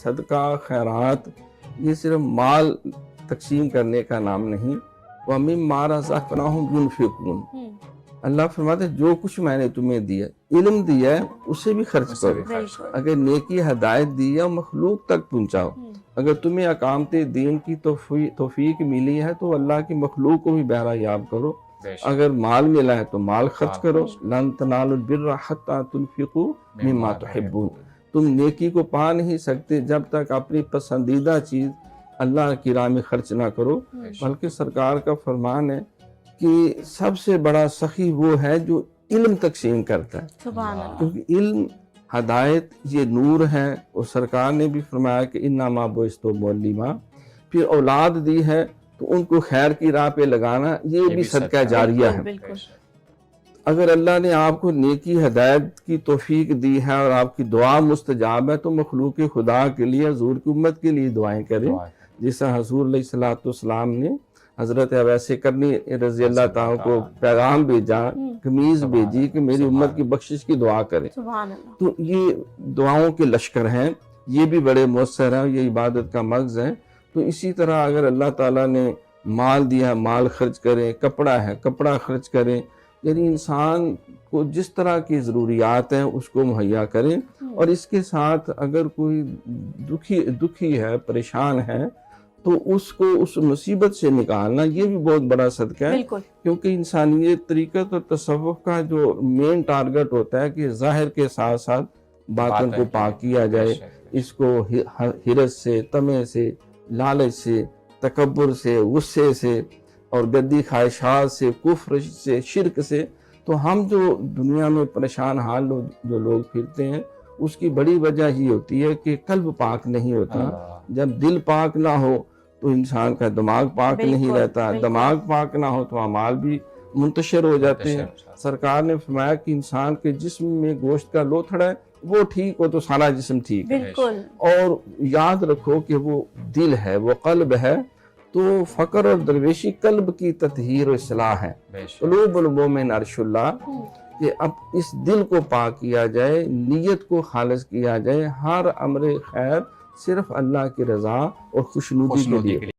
صدقہ خیرات یہ صرف مال تقسیم کرنے کا نام نہیں، وَمِمَّا رَزَقْنَاهُمْ يُنْفِقُونَ، اللہ فرماتے ہیں جو کچھ میں نے تمہیں دیا، علم دیا ہے اسے بھی خرچ کرو، اگر نیکی ہدایت دی ہے مخلوق تک پہنچاؤ، اگر تمہیں اقامت دین کی توفیق ملی ہے تو اللہ کی مخلوق کو بھی بہرہ یاب کرو، اگر مال ملا ہے تو مال خرچ کرو، لَن تَنَالُوا الْبِرَّ حَتَّى تُنْفِقُوا مِمَّا تُحِبُّونَ، تم نیکی کو پا نہیں سکتے جب تک اپنی پسندیدہ چیز اللہ کی راہ میں خرچ نہ کرو، بلکہ سرکار کا فرمان ہے کہ سب سے بڑا سخی وہ ہے جو علم تقسیم کرتا ہے، سبحان اللہ، کیونکہ علم ہدایت یہ نور ہے، اور سرکار نے بھی فرمایا کہ انما بعثت معلما، پھر اولاد دی ہے تو ان کو خیر کی راہ پہ لگانا یہ بھی صدقہ جاریہ ہے۔ بالکل اگر اللہ نے آپ کو نیکی ہدایت کی توفیق دی ہے اور آپ کی دعا مستجاب ہے تو مخلوق خدا کے لیے، حضور کی امت کے لیے دعائیں کریں، جس طرح حضور علیہ الصلوۃ والسلام نے حضرت اویس کرنی رضی اللہ تعالیٰ کو پیغام بھیجا، قمیض بھیجی کہ میری امت کی بخشش کی دعا کریں، سبحان اللہ، تو یہ دعاؤں کے لشکر ہیں، یہ بھی بڑے مؤثر ہیں، یہ عبادت کا مغز ہے۔ تو اسی طرح اگر اللہ تعالیٰ نے مال دیا ہے مال خرچ کریں، کپڑا ہے کپڑا خرچ کریں، یعنی انسان کو جس طرح کی ضروریات ہیں اس کو مہیا کریں، اور اس کے ساتھ اگر کوئی دکھی ہے پریشان ہے تو اس کو اس مصیبت سے نکالنا یہ بھی بہت بڑا صدقہ ہے، کیونکہ انسانیت طریقت اور تصوف کا جو مین ٹارگٹ ہوتا ہے کہ ظاہر کے ساتھ ساتھ باطن کو پاک کیا جائے، اس کو حرص سے، طمع سے، لالچ سے، تکبر سے، غصے سے اور گدی خواہشات سے، کفر سے، شرک سے۔ تو ہم جو دنیا میں پریشان حال جو لوگ پھرتے ہیں اس کی بڑی وجہ یہ ہوتی ہے کہ قلب پاک نہیں ہوتا، جب دل پاک نہ ہو تو انسان کا دماغ پاک نہیں رہتا، دماغ پاک نہ ہو تو اعمال بھی منتشر ہو جاتے ہیں۔ سرکار نے فرمایا کہ انسان کے جسم میں گوشت کا لوتھڑا ہے وہ ٹھیک ہو تو سارا جسم ٹھیک ہے، اور یاد رکھو کہ وہ دل ہے، وہ قلب ہے، تو فقر اور درویشی قلب کی تطہیر و اصلاح ہے، قلوب المومن عرش اللہ، کہ اب اس دل کو پاک کیا جائے، نیت کو خالص کیا جائے، ہر امر خیر صرف اللہ کی رضا اور خوشنودی کے لیے۔